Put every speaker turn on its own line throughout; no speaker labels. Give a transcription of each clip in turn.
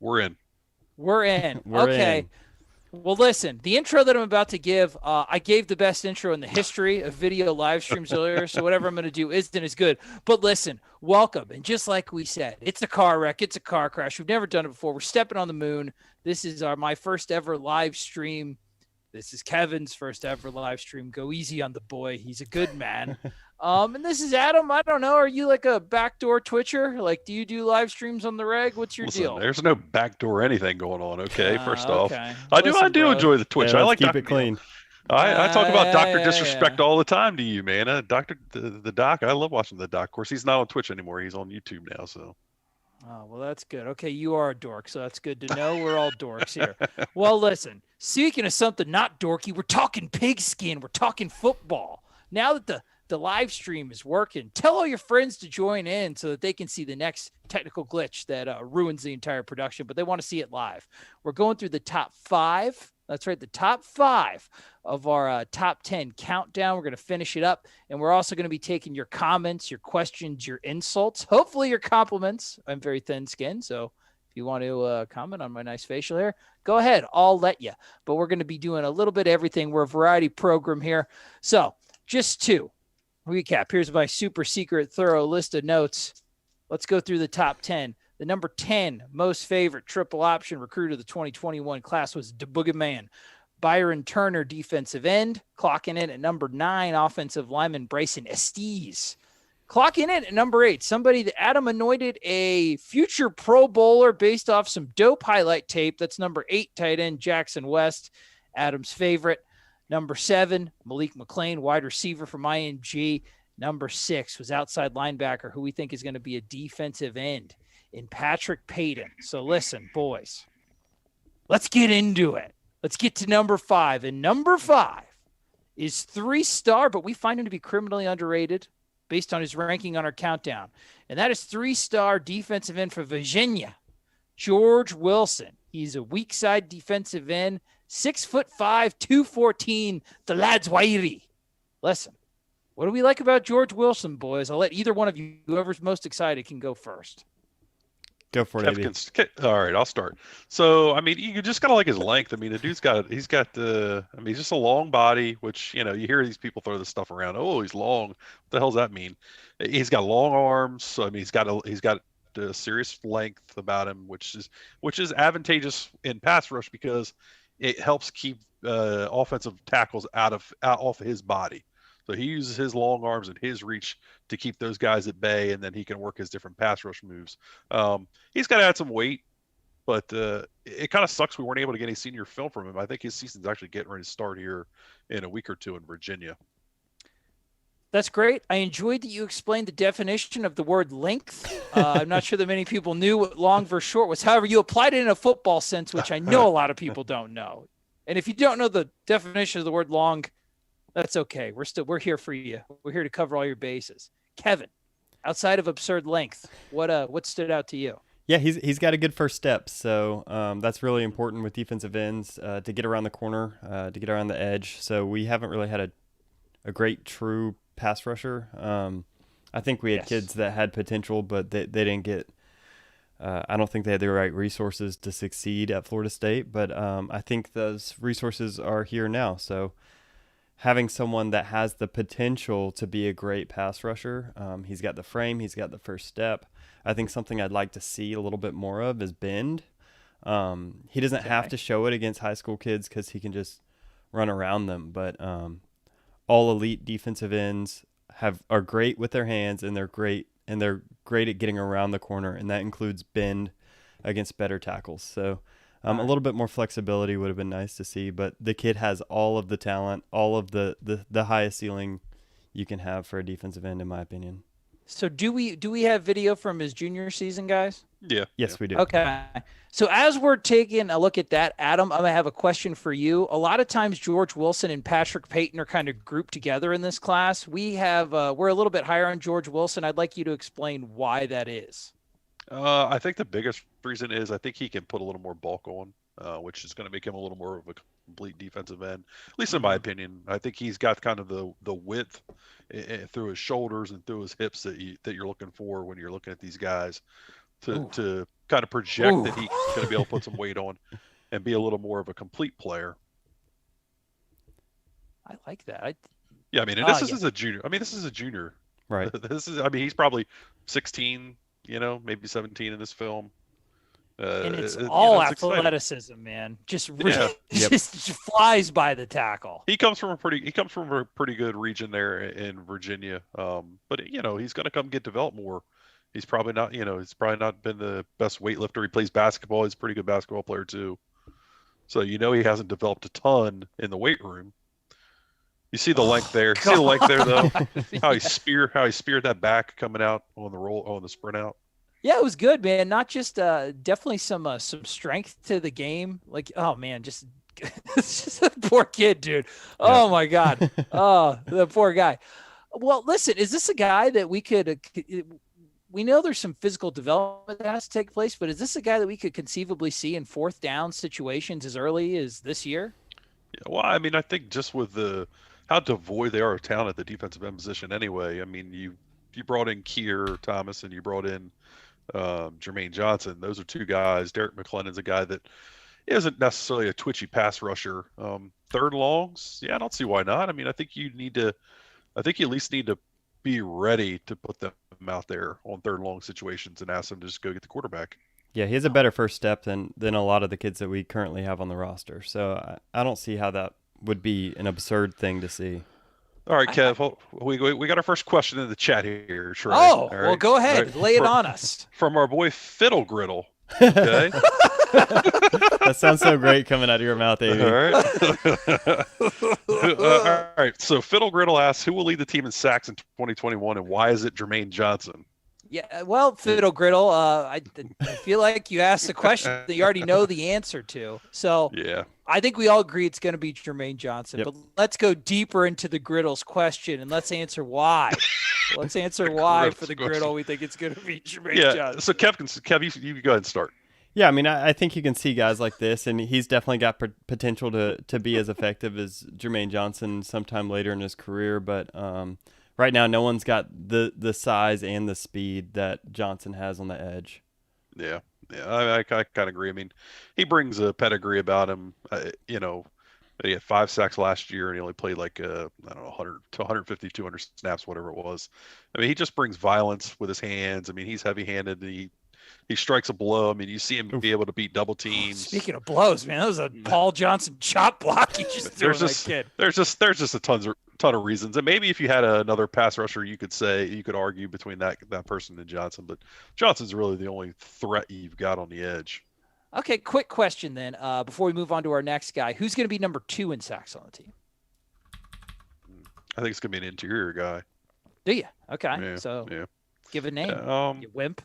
We're in.
We're in.
We're
Okay.
in.
Well, listen, the intro that I'm about to give, I gave the best intro in the history of video live streams earlier, so whatever I'm going to do isn't as good. But listen, welcome. And just like we said, it's a car wreck. It's a car crash. We've never done it before. We're stepping on the moon. This is my first ever live stream. This is Kevin's first ever live stream. Go easy on the boy. He's a good man. And this is Adam. I don't know. Are you like a backdoor Twitcher? Like, do you do live streams on the reg? What's your
Listen,
deal?
there's no backdoor anything going on. Okay, first off,
okay.
I
Listen,
do
bro.
enjoy the Twitch.
Yeah,
I
let's
like
keep
Dr.
it clean.
I talk about Doctor
yeah,
Disrespect
yeah.
all the time to you, man. The Doc. I love watching the Doc. Of course, he's not on Twitch anymore. He's on YouTube now. So
Oh, well, that's good. Okay, you are a dork, so that's good to know. We're all dorks here. Well, listen, speaking of something not dorky, we're talking pigskin. We're talking football. Now that the live stream is working, tell all your friends to join in so that they can see the next technical glitch that ruins the entire production, but they want to see it live. We're going through the top 5. That's right, the top 5 of our top 10 countdown. We're going to finish it up, and we're also going to be taking your comments, your questions, your insults, hopefully your compliments. I'm very thin-skinned, so if you want to comment on my nice facial hair, go ahead. I'll let you. But we're going to be doing a little bit of everything. We're a variety program here. So just to recap, here's my super secret thorough list of notes. Let's go through the top 10. The number 10 most favorite triple option recruit of the 2021 class was the Boogeyman. Byron Turner, defensive end, clocking in at number 9, offensive lineman Bryson Estes. Clocking in at number 8, somebody that Adam anointed a future Pro Bowler based off some dope highlight tape. That's number 8, tight end Jackson West, Adam's favorite. Number 7, Malik McLean, wide receiver from IMG. Number 6 was outside linebacker, who we think is going to be a defensive end in Patrick Payton. So listen, boys, let's get into it. Let's get to number 5. And number 5 is 3-star, but we find him to be criminally underrated based on his ranking on our countdown. And that is 3-star defensive end for Virginia, George Wilson. He's a weak side defensive end, 6'5", 214. The lad's wiry. Listen, what do we like about George Wilson, boys? I'll let either one of you, whoever's most excited, can go first.
Go for it, AB.
All right, I'll start. So, I mean, you just gotta like his length. I mean, the dude's he's got he's just a long body, which, you hear these people throw this stuff around. Oh, he's long. What the hell does that mean? He's got long arms. So, I mean, he's got a serious length about him, which is advantageous in pass rush because it helps keep offensive tackles off of his body. So he uses his long arms and his reach to keep those guys at bay, and then he can work his different pass rush moves. He's got to add some weight, but it kind of sucks we weren't able to get any senior film from him. I think his season's actually getting ready to start here in a week or two in Virginia.
That's great. I enjoyed that you explained the definition of the word length. I'm not sure that many people knew what long versus short was. However, you applied it in a football sense, which I know a lot of people don't know. And if you don't know the definition of the word long, that's okay. We're here for you. We're here to cover all your bases. Kevin, outside of absurd length, what stood out to you?
Yeah, he's got a good first step. So that's really important with defensive ends to get around the corner, to get around the edge. So we haven't really had a great true pass rusher. I think we had kids that had potential, but they didn't get. I don't think they had the right resources to succeed at Florida State. But I think those resources are here now. So having someone that has the potential to be a great pass rusher, he's got the frame, he's got the first step. I think something I'd like to see a little bit more of is bend. He doesn't have to show it against high school kids because he can just run around them. But all elite defensive ends are great with their hands, and they're great at getting around the corner, and that includes bend against better tackles. So a little bit more flexibility would have been nice to see, but the kid has all of the talent, all of the highest ceiling you can have for a defensive end, in my opinion.
So do we have video from his junior season, guys?
Yeah.
Yes, we do.
Okay. So as we're taking a look at that, Adam, I'm going to have a question for you. A lot of times George Wilson and Patrick Payton are kind of grouped together in this class. We're a little bit higher on George Wilson. I'd like you to explain why that is.
I think the biggest reason is I think he can put a little more bulk on, which is going to make him a little more of a complete defensive end, at least in my opinion. I think he's got kind of the width through his shoulders and through his hips that you're looking for when you're looking at these guys to kind of project that
Ooh.
he's going to be able to put some weight on and be a little more of a complete player.
I like that.
Yeah, I mean, and
Ah,
this
yeah.
is a junior. I mean, this is a junior.
Right.
I mean, he's probably 16, maybe 17 in this film.
And it's
you
all
know, it's exciting.
athleticism, man. Just
Yeah.
just flies by the tackle.
He comes from a pretty good region there in Virginia. But he's going to come get developed more. He's probably not, he's probably not been the best weightlifter. He plays basketball. He's a pretty good basketball player too. So he hasn't developed a ton in the weight room. You see the length there. See the length there though. How he speared that back coming out on the sprint out.
Yeah, it was good, man. Not just definitely some strength to the game. Like, oh man, just it's just a poor kid, dude. Oh my God. Oh, the poor guy. Well, listen, is this a guy that we could? We know there's some physical development that has to take place, but is this a guy that we could conceivably see in fourth down situations as early as this year?
Yeah, well, I mean, I think just with how devoid they are of talent at the defensive end position anyway. I mean, you brought in Keir Thomas and you brought in Jermaine Johnson. Those are two guys. Derek McClellan's a guy that isn't necessarily a twitchy pass rusher. Third longs, yeah, I don't see why not. I mean, I think you at least need to be ready to put them out there on third long situations and ask them to just go get the quarterback.
Yeah, he has a better first step than a lot of the kids that we currently have on the roster. So I don't see how that would be an absurd thing to see.
All right, Kev, we got our first question in the chat here, Trey.
Oh,
right?
well, go ahead.
Right.
Lay it on us.
From our boy Fiddle Griddle. Okay.
That sounds so great coming out of your mouth, Amy.
All right. All right. So Fiddle Griddle asks, who will lead the team in sacks in 2021, and why is it Jermaine Johnson?
Yeah, well, Fiddle Griddle, I feel like you asked a question that you already know the answer to. So
Yeah.
I think we all agree it's going to be Jermaine Johnson.
Yep.
But let's go deeper into the Griddle's question, and let's answer why. Let's answer why for the Griddle we think it's going to be Jermaine Johnson.
So Kev, you go ahead and start.
Yeah, I mean, I think you can see guys like this, and he's definitely got potential to be as effective as Jermaine Johnson sometime later in his career. But right now, no one's got the size and the speed that Johnson has on the edge.
Yeah, I kind of agree. I mean, he brings a pedigree about him. He had 5 sacks last year, and he only played like I don't know 100 to 150, 200 snaps, whatever it was. I mean, he just brings violence with his hands. I mean, he's heavy-handed. He strikes a blow. I mean, you see him be able to beat double teams.
Speaking of blows, man, that was a Paul Johnson chop block he just threw that kid.
There's just a ton of reasons, and maybe if you had another pass rusher, you could argue between that person and Johnson, but Johnson's really the only threat you've got on the edge.
Okay, quick question then. Before we move on to our next guy, who's going to be number 2 in sacks on the team?
I think it's gonna be an interior guy.
Do you? Okay,
Yeah,
so
yeah.
give a name.
Um,
You wimp.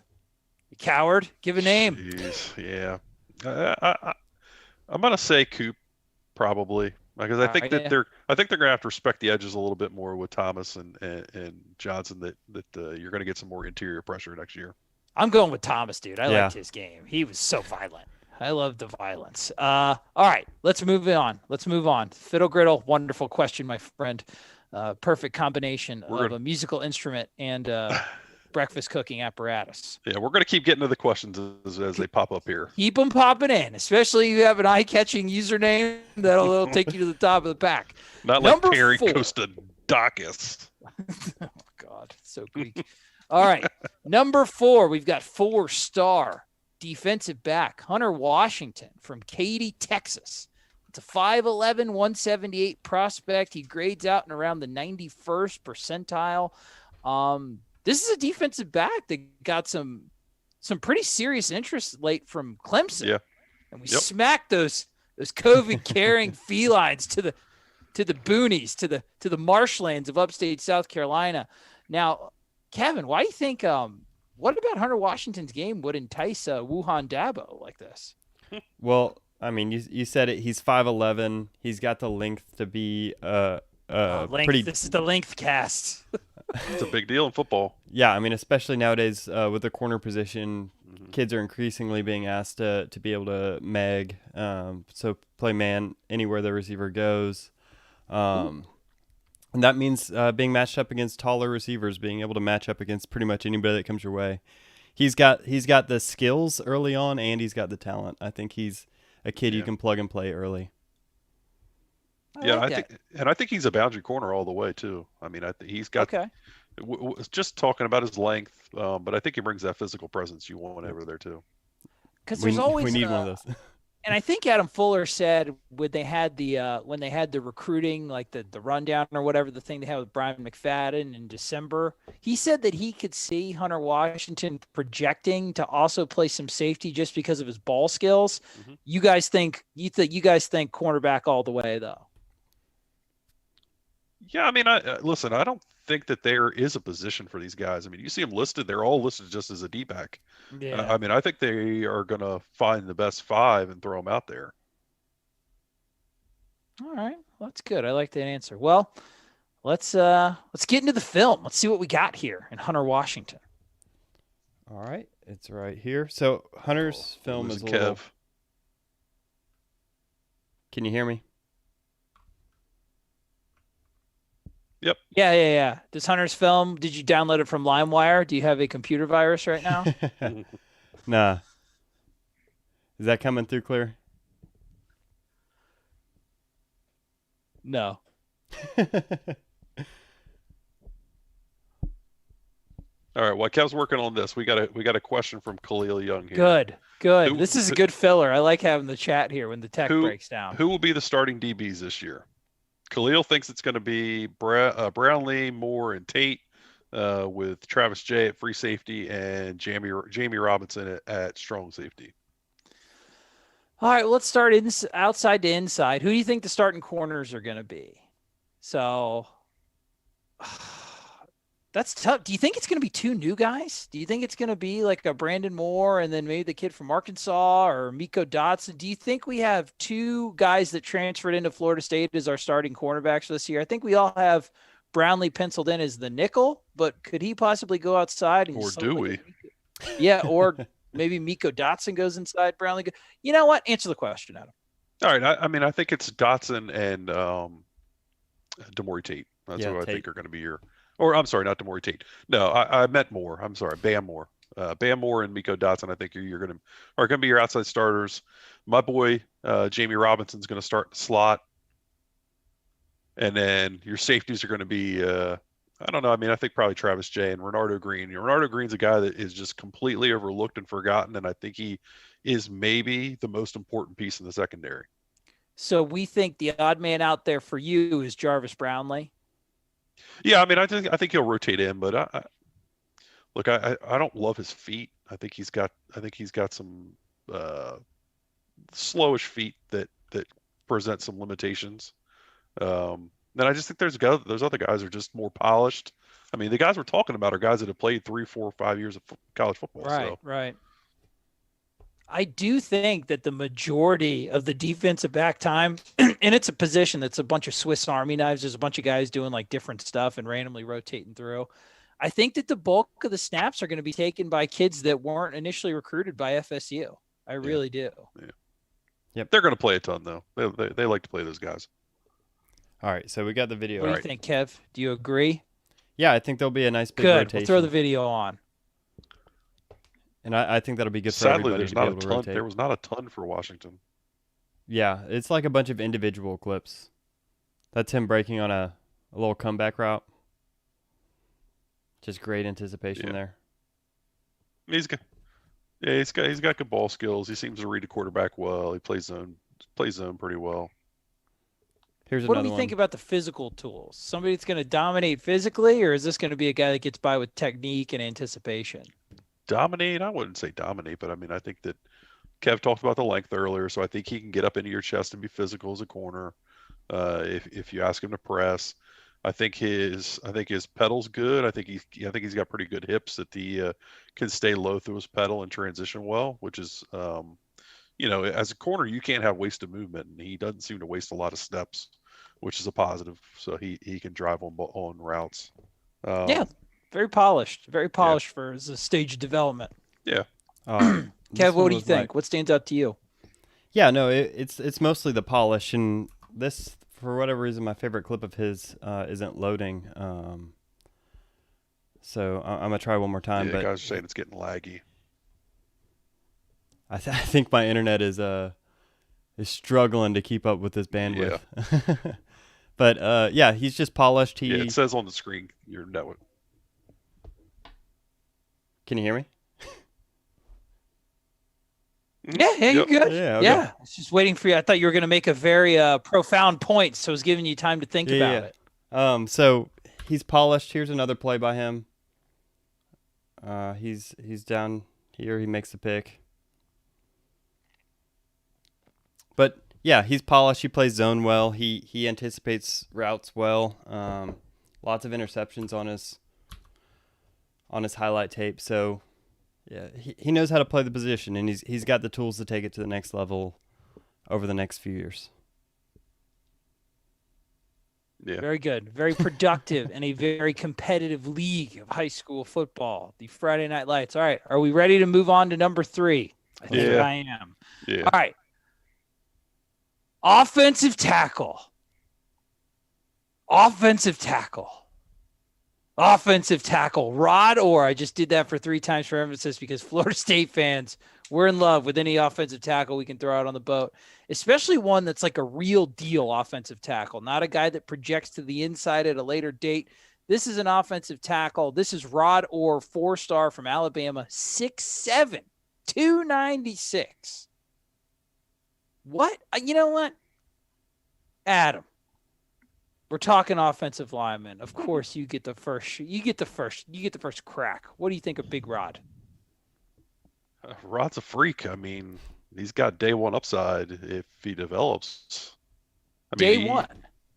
You coward. Give a name.
Jeez, yeah. I'm gonna say Coop, probably, because I think that they're gonna have to respect the edges a little bit more with Thomas and Johnson. That you're gonna get some more interior pressure next year.
I'm going with Thomas, dude. I liked his game. He was so violent. I love the violence. All right, let's move on. Fiddle Griddle, wonderful question, my friend. Perfect combination of a musical instrument and breakfast cooking apparatus.
Yeah, we're gonna keep getting to the questions as they pop up here.
Keep them popping in, especially if you have an eye-catching username that'll take you to the top of the pack.
Not
Number
like Perry
4.
Kostadakis.
Oh, God, so Greek. All right, number 4, we've got 4-star defensive back, Hunter Washington from Katy, Texas. It's a 5'11", 178 prospect. He grades out in around the 91st percentile. This is a defensive back that got some pretty serious interest late from Clemson.
Yeah.
And we smacked those COVID carrying felines to the boonies, to the marshlands of upstate South Carolina. Now, Kevin, why do you think what about Hunter Washington's game would entice Wuhan Dabo like this?
Well, I mean, you said it. He's 5'11". He's got the length to be pretty.
This is the length cast.
It's a big deal in football.
Yeah, I mean, especially nowadays with the corner position, kids are increasingly being asked to be able to mag, so play man anywhere the receiver goes. And that means being matched up against taller receivers, being able to match up against pretty much anybody that comes your way. he's got the skills early on, and he's got the talent. I think he's a kid you can plug and play early.
I think he's a boundary corner all the way too. I mean, he's got just talking about his length, but I think he brings that physical presence you want over there too.
Because there's always
we need one of those.
And I think Adam Fuller said when they had the recruiting, like the rundown or whatever, the thing they had with Brian McFadden in December, he said that he could see Hunter Washington projecting to also play some safety just because of his ball skills. Mm-hmm. You guys think cornerback all the way though?
Yeah, I mean, listen, I don't think that there is a position for these guys. I mean, you see them listed; they're all listed just as a D-back. Yeah. I mean, I think they are going to find the best 5 and throw them out there.
All right, well, that's good. I like that answer. Well, let's get into the film. Let's see what we got here in Hunter Washington.
All right, it's right here. So Hunter's film is a little... Can you hear me?
Yep.
Yeah. Does Hunter's film, did you download it from LimeWire? Do you have a computer virus right now?
Nah. Is that coming through clear?
No.
All right. While Kev's working on this, we got a question from Khalil Young here.
Good. This is a good filler. I like having the chat here when the tech breaks down.
Who will be the starting DBs this year? Khalil thinks it's going to be Brownlee, Moore, and Tate, with Travis J at free safety and Jamie Robinson at strong safety.
All right, well, let's start outside to inside. Who do you think the starting corners are going to be? So that's tough. Do you think it's going to be 2 new guys? Do you think it's going to be like a Brandon Moore and then maybe the kid from Arkansas or Miko Dotson? Do you think we have 2 guys that transferred into Florida State as our starting cornerbacks this year? I think we all have Brownlee penciled in as the nickel, but could he possibly go outside?
Or do we?
Yeah, or maybe Miko Dotson goes inside Brownlee. You know what? Answer the question, Adam.
All right. I mean, I think it's Dotson and Demore Tate. That's who I think are going to be your... Or I'm sorry, not Demore Tate. No, I meant Moore. I'm sorry, Bam Moore. Bam Moore and Miko Dotson, I think are going to be your outside starters. My boy Jamie Robinson's going to start the slot, and then your safeties are going to be I don't know. I mean, I think probably Travis J and Renardo Green. Renardo Green's a guy that is just completely overlooked and forgotten, and I think he is maybe the most important piece in the secondary.
So we think the odd man out there for you is Jarvis Brownlee.
Yeah, I mean, I think he'll rotate in, but I don't love his feet. I think he's got some slowish feet that present some limitations. Then I just think those other guys are just more polished. I mean, the guys we're talking about are guys that have played 3, 4, 5 years of college football.
Right. I do think that the majority of the defensive back time, and it's a position that's a bunch of Swiss Army knives. There's a bunch of guys doing like different stuff and randomly rotating through. I think that the bulk of the snaps are going to be taken by kids that weren't initially recruited by FSU. I really do.
Yeah. Yep. They're going to play a ton though. They like to play those guys.
All right. So we got the video.
What do you think, Kev? Do you agree?
Yeah, I think there'll be a nice big rotation.
We'll throw the video on.
And I think that'll be good for
Sadly,
everybody.
there's not a ton. There was not a ton for Washington.
Yeah, it's like a bunch of individual clips. That's him breaking on a little comeback route. Just great anticipation there.
He's got good ball skills. He seems to read the quarterback well. He plays zone pretty well.
Here's
what do we think about the physical tools? Somebody that's going to dominate physically, or is this going to be a guy that gets by with technique and anticipation?
Dominate? I wouldn't say dominate, but I mean, I think that Kev talked about the length earlier, so I think he can get up into your chest and be physical as a corner. If you ask him to press, I think his pedal's good. I think he's got pretty good hips that he can stay low through his pedal and transition well, which is as a corner you can't have wasted movement, and he doesn't seem to waste a lot of steps, which is a positive. So he can drive on routes.
Very polished for his stage of development.
Yeah.
Kev, what do you think? What stands out to you?
Yeah, no, it's mostly the polish, and this, for whatever reason, my favorite clip of his isn't loading. So I'm gonna try one more time.
Yeah,
But
guys are saying it's getting laggy.
I think my internet is struggling to keep up with this bandwidth.
Yeah.
But yeah, he's just polished.
Yeah, it says on the screen your network.
Can you hear me?
Yeah, you're good.
Yeah, okay.
Yeah, I was just waiting for you. I thought you were going to make a very profound point, so I was giving you time to think about it.
So he's polished. Here's another play by him. He's down here. He makes the pick. But yeah, he's polished. He plays zone well. He anticipates routes well. Lots of interceptions on his highlight tape. So yeah, he knows how to play the position, and he's got the tools to take it to the next level over the next few years.
Yeah.
Very good. Very productive in a very competitive league of high school football, the Friday Night Lights. All right, are we ready to move on to number 3? I think I am.
Yeah.
All right. Offensive tackle. Offensive tackle. Offensive tackle. Rod Orr. I just did that for 3 times for emphasis because Florida State fans, we're in love with any offensive tackle we can throw out on the boat, especially one that's like a real deal offensive tackle, not a guy that projects to the inside at a later date. This is an offensive tackle. This is Rod Orr, 4-star from Alabama, 6'7", 296. What? You know what? Adam, we're talking offensive lineman. Of course, you get the first crack. What do you think of Big Rod?
Rod's a freak. I mean, he's got day one upside if he develops. I mean,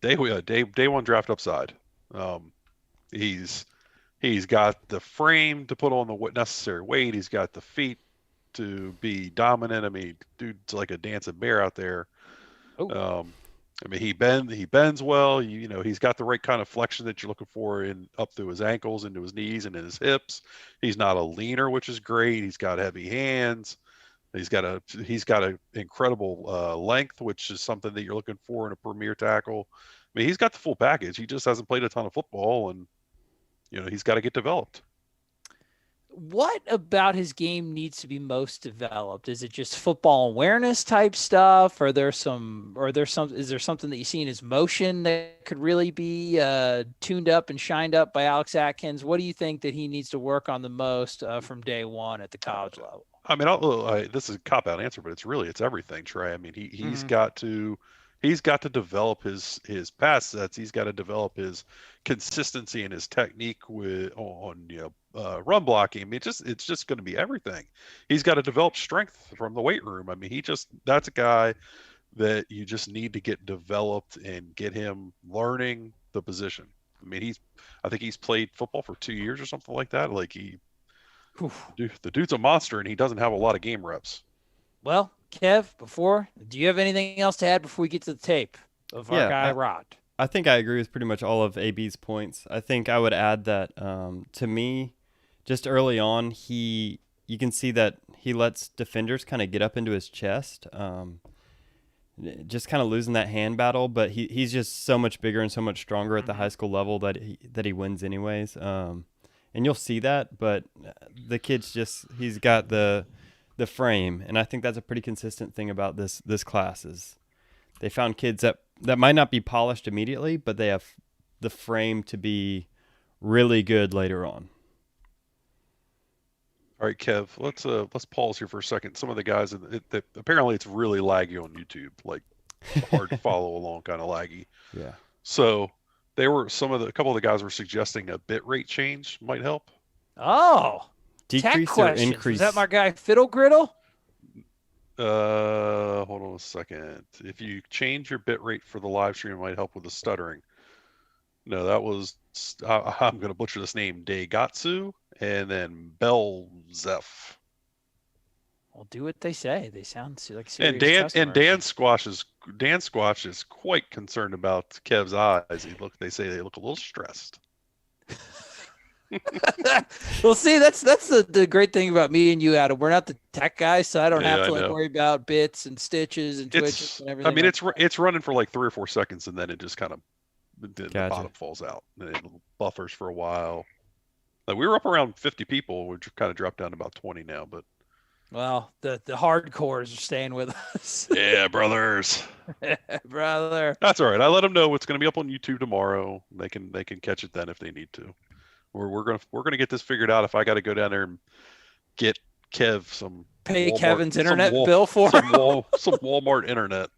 day one draft upside. He's got the frame to put on the necessary weight. He's got the feet to be dominant. I mean, dude's like a dancing bear out there.
Oh.
I mean, he bends well. You know, he's got the right kind of flexion that you're looking for in up through his ankles, into his knees, and in his hips. He's not a leaner, which is great. He's got heavy hands. He's got a incredible length, which is something that you're looking for in a premier tackle. I mean, he's got the full package. He just hasn't played a ton of football, and you know, he's got to get developed.
What about his game needs to be most developed? Is it just football awareness type stuff? Is there something that you see in his motion that could really be tuned up and shined up by Alex Atkins? What do you think that he needs to work on the most from day one at the college level?
I mean, this is a cop-out answer, but it's everything, Trey. I mean, he's got to develop his pass sets. He's got to develop his consistency and his technique on run blocking. I mean, it's just going to be everything. He's got to develop strength from the weight room. I mean, that's a guy that you just need to get developed and get him learning the position. I mean, I think he's played football for 2 years or something like that. Like the dude's a monster, and he doesn't have a lot of game reps.
Well, Kev, do you have anything else to add before we get to the tape of our guy Rod?
I think I agree with pretty much all of AB's points. I think I would add that to me, just early on, you can see that he lets defenders kind of get up into his chest, just kind of losing that hand battle. But he's just so much bigger and so much stronger at the high school level that he wins anyways. And you'll see that, but the kid's he's got the frame, and I think that's a pretty consistent thing about this class is they found kids that might not be polished immediately, but they have the frame to be really good later on.
All right, Kev, let's pause here for a second. Some of the guys apparently it's really laggy on YouTube, like hard to follow along, kind of laggy.
Yeah.
So a couple of the guys were suggesting a bit rate change might help.
Oh,
decrease
or
increase?
Is that my guy Fiddle Griddle?
Hold on a second. If you change your bit rate for the live stream, it might help with the stuttering. No, that was I'm going to butcher this name. Daigatsu and then Belzef.
Well, do what they say. They sound like serious
and Dan Squash is quite concerned about Kev's eyes. They say they look a little stressed.
Well, see, that's the great thing about me and you, Adam. We're not the tech guys, so I don't have to worry about bits and stitches and twitches and everything.
I mean, it's running for like 3 or 4 seconds, and then it just kind of the bottom falls out, and it buffers for a while. Like we were up around 50 people. We've kind of dropped down to about 20 now, but
Well, the hardcores are staying with us,
yeah, brothers.
brother.
That's all right. I let them know it's going to be up on YouTube tomorrow. They can catch it then if they need to. We're gonna get this figured out. If I got to go down there and get Kev some
Pay
Walmart,
Kevin's internet bill for
some
him.
some Walmart internet.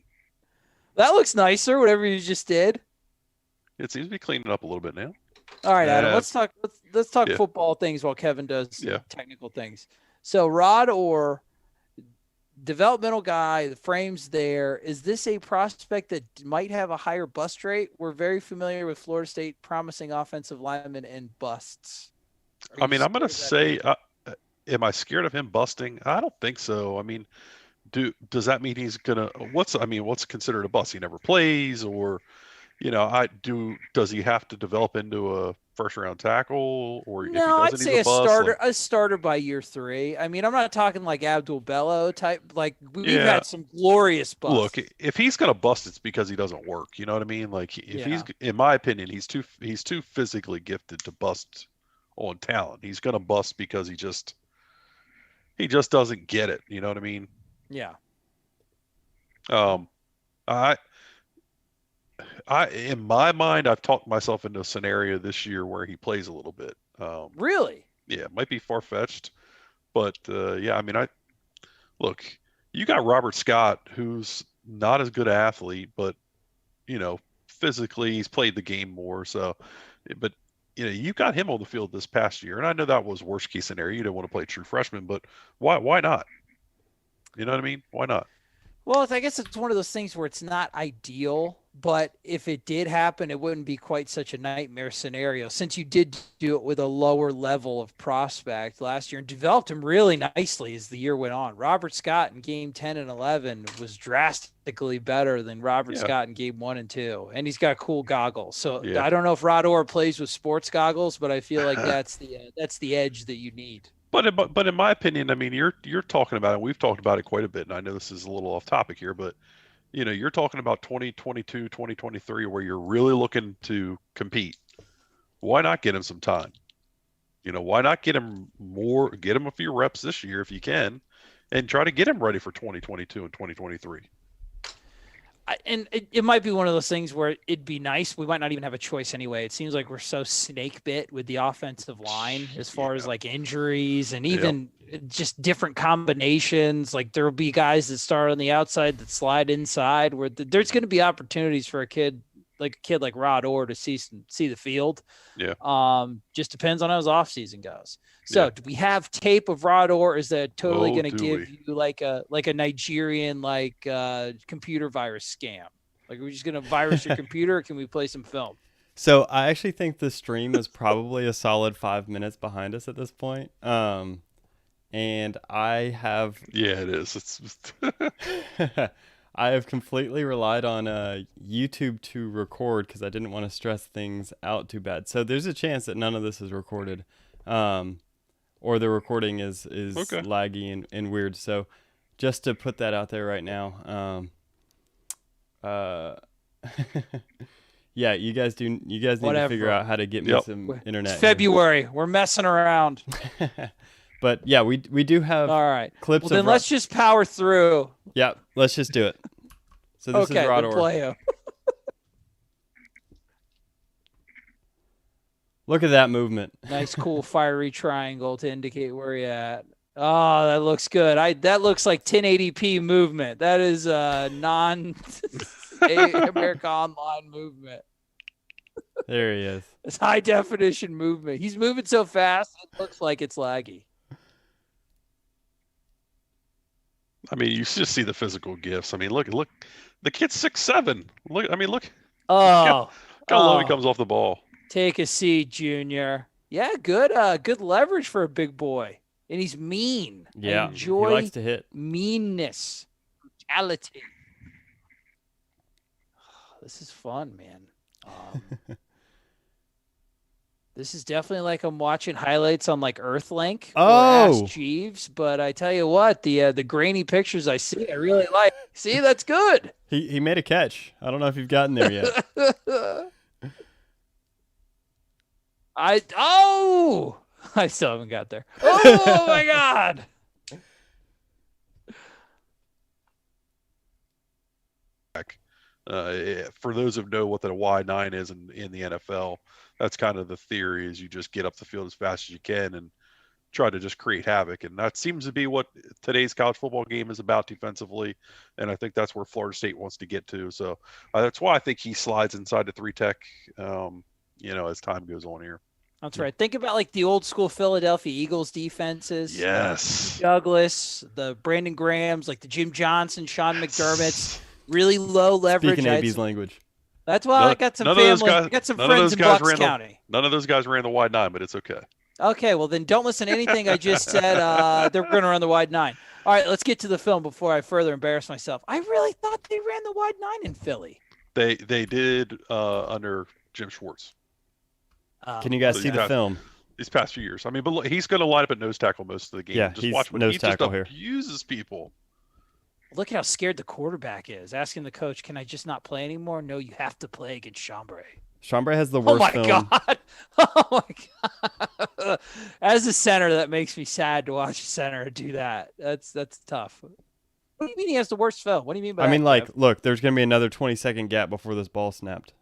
That looks nicer. Whatever you just did.
It seems to be cleaning up a little bit now.
All right, Adam.
Uh,
Let's talk
yeah.
football things while Kevin does
Yeah.
technical things. So Rod Orr, developmental guy, the frame's there. Is this a prospect that might have a higher bust rate? We're very familiar with Florida State promising offensive linemen and busts.
I mean, I'm going to say, am I scared of him busting? I don't think so. I mean, does that mean he's gonna? What's considered a bust? He never plays, or does he have to develop into a first round tackle, or if he
No, I'd
doesn't,
say
he's a bust?
a starter by year 3. I mean, I'm not talking like Abdul Bello type. Like we've
Yeah.
had some glorious busts.
Look, if he's gonna bust, it's because he doesn't work. You know what I mean? Like if he's, in my opinion, he's too physically gifted to bust on talent. He's gonna bust because he just doesn't get it. You know what I mean?
Yeah.
I in my mind, I've talked myself into a scenario this year where he plays a little bit.
Really?
Yeah, it might be far fetched, but yeah, I mean, look, you got Robert Scott, who's not as good an athlete, but physically he's played the game more. So, but you got him on the field this past year, and I know that was worst case scenario. You didn't want to play a true freshman, but why not? You know what I mean? Why not?
Well, I guess it's one of those things where it's not ideal, but if it did happen, it wouldn't be quite such a nightmare scenario since you did do it with a lower level of prospect last year and developed him really nicely as the year went on. Robert Scott in game 10 and 11 was drastically better than Robert Scott in game 1 and 2. And he's got cool goggles. So I don't know if Rod Orr plays with sports goggles, but I feel like that's the edge that you need.
But in my opinion, I mean, you're talking about it. We've talked about it quite a bit, and I know this is a little off topic here, but you're talking about 2022, 2023, where you're really looking to compete. Why not get him some time? Why not get him a few reps this year if you can, and try to get him ready for 2022 and 2023.
And it might be one of those things where it'd be nice. We might not even have a choice anyway. It seems like we're so snake bit with the offensive line as far as like injuries and even just different combinations. Like there'll be guys that start on the outside that slide inside where there's going to be opportunities for a kid like Rod Orr to see the field.
Yeah.
Just depends on how his off season goes. So do we have tape of Rod Orr? Is that totally going to give you like a Nigerian computer virus scam? Like are we just going to virus your computer or can we play some film?
So I actually think the stream is probably a solid 5 minutes behind us at this point. And I have
it is.
I have completely relied on YouTube to record because I didn't want to stress things out too bad. So there's a chance that none of this is recorded, or the recording is laggy and weird. So just to put that out there right now, yeah, you guys need to figure out how to get me some internet.
It's February. We're messing around.
But yeah, we do have clips.
Well, then let's just power through.
Yeah, let's just do it. So this is Rod Orr.
Play him.
Look at that movement.
Nice, cool, fiery triangle to indicate where you're at. Oh, that looks good. That looks like 1080p movement. That is a non-America Online movement.
There he is.
It's high definition movement. He's moving so fast, it looks like it's laggy.
I mean, you just see the physical gifts. I mean, look, the kid's 6'7". Look,
how
low he comes off the ball.
Take a seat, Junior. Yeah, good leverage for a big boy. And he's mean.
Yeah,
enjoy
he likes to hit.
Meanness, brutality. This is fun, man. This is definitely like I'm watching highlights on like Earthlink or Ask Jeeves, but I tell you what, the grainy pictures I see, I really like. See, that's good.
He made a catch. I don't know if you've gotten there yet.
I still haven't got there. Oh my God.
For those who know what the Y9 is in the NFL, that's kind of the theory is you just get up the field as fast as you can and try to just create havoc. And that seems to be what today's college football game is about defensively. And I think that's where Florida State wants to get to. So that's why I think he slides inside the three tech, as time goes on here.
That's right. Think about like the old school Philadelphia Eagles defenses.
Yes.
Douglas, the Brandon Grahams, like the Jim Johnson, Sean McDermott's, really low leverage.
Speaking AB's language.
That's why I got some family. I got some friends in Bucks County.
None of those guys ran the wide 9, but it's okay.
Okay, well then don't listen to anything I just said. They're going to run the wide 9. All right, let's get to the film before I further embarrass myself. I really thought they ran the wide 9 in Philly.
They did under Jim Schwartz.
Can you guys see the film?
These past few years. I mean, but look, he's going to line up at nose tackle most of the game.
Yeah,
just watch when
nose
he
tackle
just
here.
abuses people.
Look at how scared the quarterback is. Asking the coach, can I just not play anymore? No, you have to play against Chambray.
Chambray has the worst film.
God. Oh, my God. As a center, that makes me sad to watch a center do that. That's tough. What do you mean he has the worst film? What do you mean by that?
I mean, look, there's going to be another 20-second gap before this ball snapped.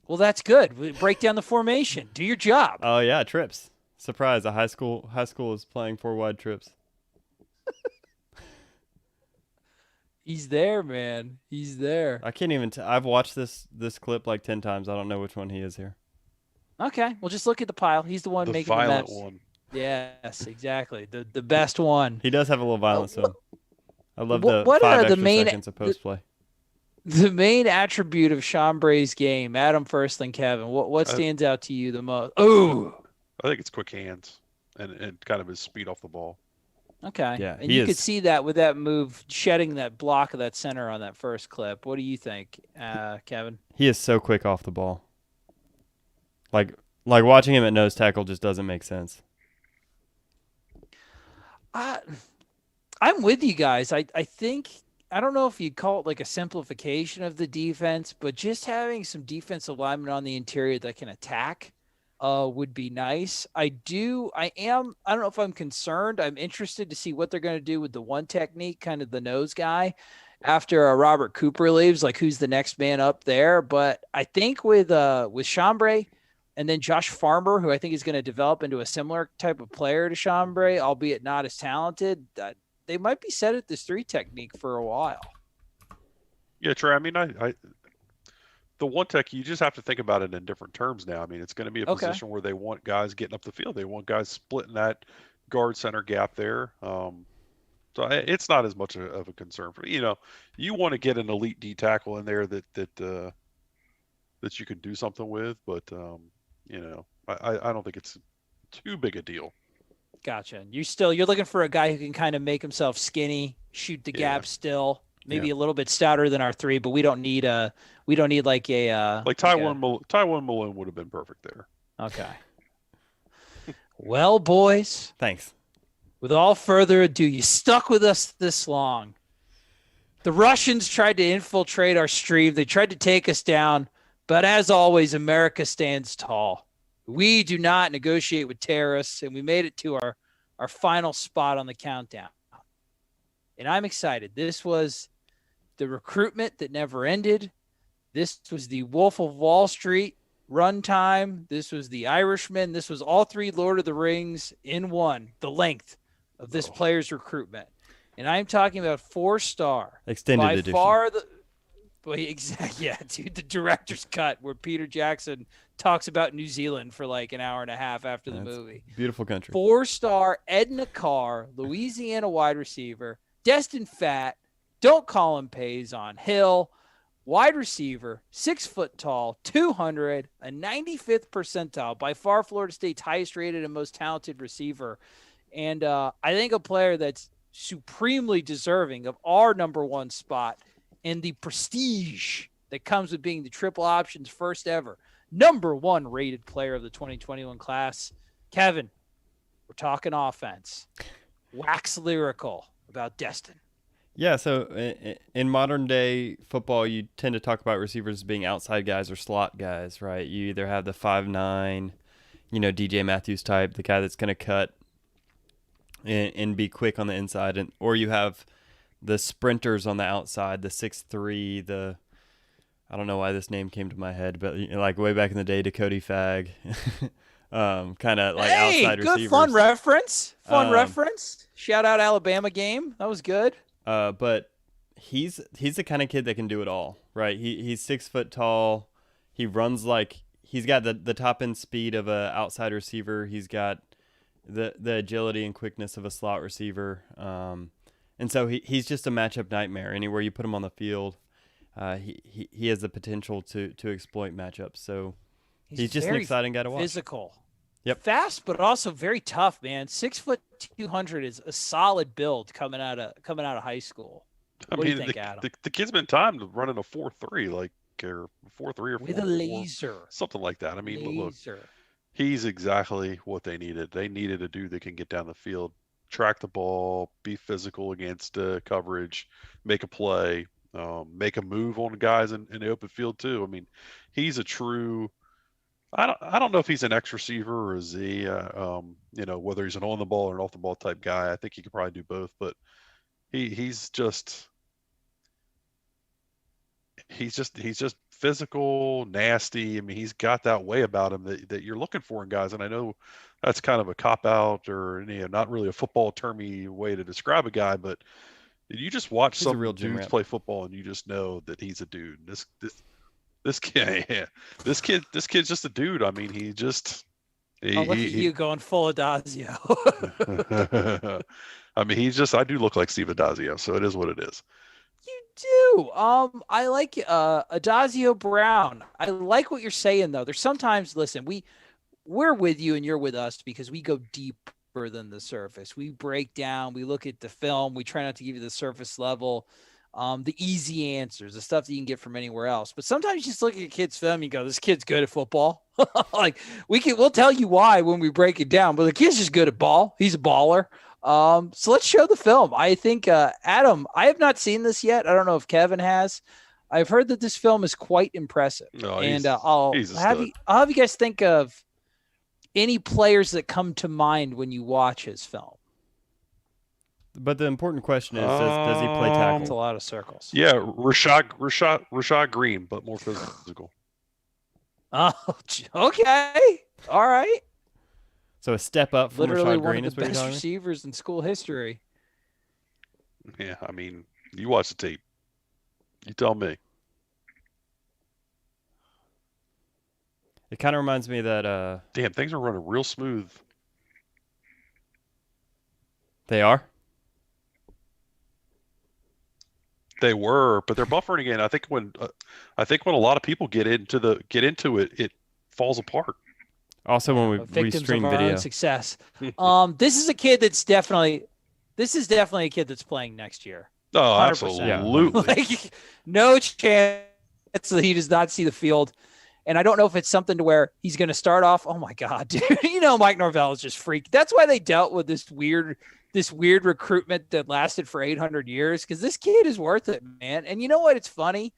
Well, that's good. Break down the formation. Do your job.
Oh, yeah, trips. Surprise, a high school is playing 4 wide trips.
He's there, man. He's there.
I can't even I've watched this clip like 10 times. I don't know which one he is here.
Okay, well, just look at the pile. He's the one making the
violent
mess.
one.
Yes, exactly. The best one.
He does have a little violence to him. I love the
what
5
are
extra
the main
seconds of post play.
The main attribute of Chambray's game, Adam first, then Kevin. What stands out to you the most? Oh,
I think it's quick hands and kind of his speed off the ball.
Okay.
Yeah,
and you could see that with that move, shedding that block of that center on that first clip. What do you think, Kevin?
He is so quick off the ball. Like watching him at nose tackle just doesn't make sense.
I'm with you guys. I think, I don't know if you'd call it like a simplification of the defense, but just having some defensive linemen on the interior that can attack would be nice. I don't know if I'm concerned. I'm interested to see what they're going to do with the one technique, kind of the nose guy, after Robert Cooper leaves, like who's the next man up there. But I think with Chambray and then Josh Farmer, who I think is going to develop into a similar type of player to Chambray, albeit not as talented, they might be set at this 3 technique for a while.
Yeah, Trey. I mean, the one tech, you just have to think about it in different terms now. I mean, it's going to be a position where they want guys getting up the field. They want guys splitting that guard center gap there. So it's not as much of a concern for you want to get an elite D tackle in there that you can do something with, but I don't think it's too big a deal.
Gotcha. You're looking for a guy who can kind of make himself skinny, shoot the gap still. Maybe a little bit stouter than our 3, but we don't need like a
Tywone Malone would have been perfect there.
Okay. Well, boys.
Thanks.
With all further ado, you stuck with us this long. The Russians tried to infiltrate our stream. They tried to take us down, but as always, America stands tall. We do not negotiate with terrorists, and we made it to our final spot on the countdown. And I'm excited. This was the recruitment that never ended. This was the Wolf of Wall Street runtime. This was the Irishman. This was all 3 Lord of the Rings in one, the length of this player's recruitment. And I'm talking about 4-star.
Extended
by
edition.
Far exactly. Yeah, dude, the director's cut where Peter Jackson talks about New Zealand for like an hour and a half after the movie.
Beautiful country.
4-star Edna Carr, Louisiana wide receiver, Destin Fat, don't call him Payson Hill, wide receiver, 6 foot tall, 200, a 95th percentile, by far Florida State's highest rated and most talented receiver. And I think a player that's supremely deserving of our number 1 spot and the prestige that comes with being the triple option's first ever number 1 rated player of the 2021 class. Kevin, we're talking offense. Wax lyrical about Destin.
Yeah, so in modern day football, you tend to talk about receivers being outside guys or slot guys, right? You either have the 5'9", DJ Matthews type, the guy that's going to cut and be quick on the inside, or you have the sprinters on the outside, the 6'3", I don't know why this name came to my head, but like way back in the day, Dakota Fag, kind of like outside
good
receivers.
Fun reference. Reference. Shout out Alabama game. That was good.
But he's the kind of kid that can do it all, right? He's 6 foot tall. He runs like he's got the top end speed of a outside receiver. He's got the agility and quickness of a slot receiver. And so he's just a matchup nightmare. Anywhere you put him on the field, he has the potential to exploit matchups. So he's just an exciting guy to watch.
Physical.
Yep.
Fast, but also very tough, man. 6 foot 200 is a solid build coming out of high school. What do you think, Adam?
The kid's been timed running a 4.3, like or 4.3 or 4
with a laser,
something like that. I mean,
laser.
Look, he's exactly what they needed. They needed a dude that can get down the field, track the ball, be physical against coverage, make a play, make a move on guys in the open field too. I mean, he's a true. I don't know if he's an X receiver or a Z. Whether he's an on the ball or an off the ball type guy. I think he could probably do both, but he's just physical, nasty. I mean, he's got that way about him that you're looking for in guys. And I know that's kind of a cop out or not really a football termy way to describe a guy, but you just watch some real dudes play football and you just know that he's a dude. This kid, yeah. This kid's just a dude. I mean, look at you
going full Adazio.
I mean, I do look like Steve Adazio, so it is what it is.
You do. I like Adazio Brown. I like what you're saying though. There's sometimes, listen, we're with you and you're with us because we go deeper than the surface. We break down, we look at the film, we try not to give you the surface level. The easy answers, the stuff that you can get from anywhere else. But sometimes you just look at your kid's film and you go, this kid's good at football. Like we'll tell you why when we break it down, but the kid's just good at ball. He's a baller. So let's show the film. I think, Adam, I have not seen this yet. I don't know if Kevin has. I've heard that this film is quite impressive.
No,
and I'll have you guys think of any players that come to mind when you watch his film.
But the important question is, does he play tackle?
It's a lot of circles.
Yeah, Rashad Green, but more physical.
Oh, okay. All right.
So a step up from
literally
Rashad Green
is one of the best receivers in school history.
Yeah, I mean, you watch the tape. You tell me.
It kind of reminds me of that.
Damn, things are running real smooth.
They are.
They were, but they're buffering again. I think when a lot of people get into it, it falls apart.
Also, when we stream video,
own success. This is a kid that's definitely a kid that's playing next year.
Oh,
100%.
absolutely.
Like, no chance that he does not see the field. And I don't know if it's something to where he's going to start off. Oh my God, dude! Mike Norvell is just freak. That's why they dealt with this weird recruitment that lasted for 800 years. Because this kid is worth it, man. And you know what? It's funny.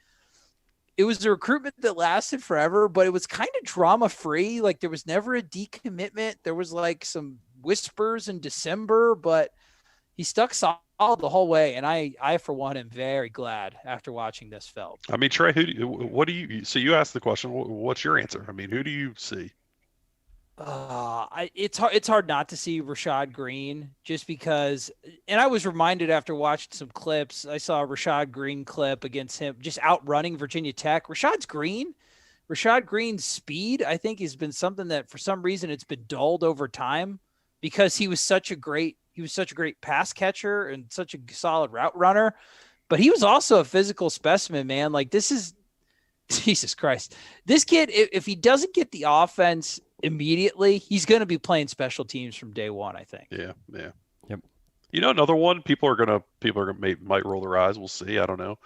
It was a recruitment that lasted forever, but it was kind of drama free. Like there was never a decommitment. There was like some whispers in December, but he stuck solid the whole way. And I for one, am very glad after watching this film.
I mean, Trey, so you asked the question, what's your answer? I mean, who do you see?
It's hard not to see Rashad Green just because, and I was reminded after watching some clips, I saw a Rashad Green clip against him just outrunning Virginia Tech. Rashad Green's speed, I think, has been something that for some reason it's been dulled over time because he was such a great pass catcher and such a solid route runner, but he was also a physical specimen, man. Like this is Jesus Christ. This kid, if he doesn't get the offense immediately, he's going to be playing special teams from day one, I think.
Yeah.
Yep.
Another one, people might roll their eyes. We'll see. I don't know.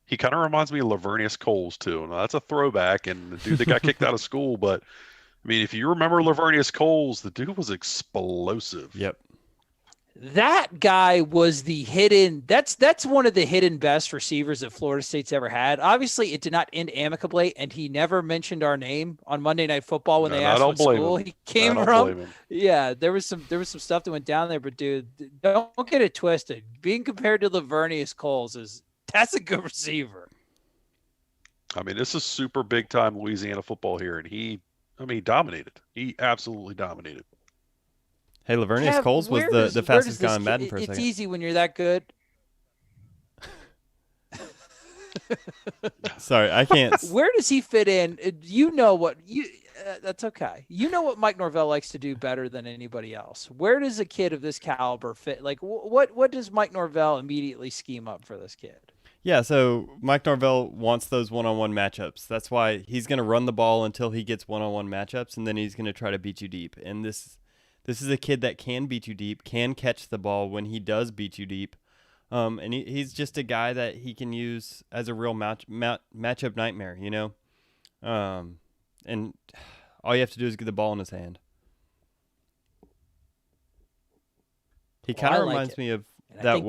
He kind of reminds me of Lavernius Coles too. Now, that's a throwback, and the dude that got kicked out of school. But I mean, if you remember Lavernius Coles, the dude was explosive.
Yep.
That guy was the hidden. That's one of the hidden best receivers that Florida State's ever had. Obviously, it did not end amicably, and he never mentioned our name on Monday Night Football when
And
they
I
asked
don't
what
blame
school
him.
he
I
came
don't
from.
blame him.
Yeah, there was some stuff that went down there, but dude, don't get it twisted. Being compared to Lavernius Coles that's a good receiver.
I mean, this is super big time Louisiana football here, and he dominated. He absolutely dominated.
Hey, Lavernius
Kev,
Coles was
where
the
does
fastest
this
guy in Madden
kid-
for a
It's
second.
easy when you're that good.
Sorry, I can't.
Where does he fit in? You know what you. That's okay. You know what Mike Norvell likes to do better than anybody else. Where does a kid of this caliber fit? Like, what does Mike Norvell immediately scheme up for this kid?
Yeah, so Mike Norvell wants those one-on-one matchups. That's why he's going to run the ball until he gets one-on-one matchups, and then he's going to try to beat you deep. And this is a kid that can beat you deep, can catch the ball when he does beat you deep. And he's just a guy that he can use as a real matchup nightmare, you know? And all you have to do is get the ball in his hand. He kind of reminds me of
And I
that
think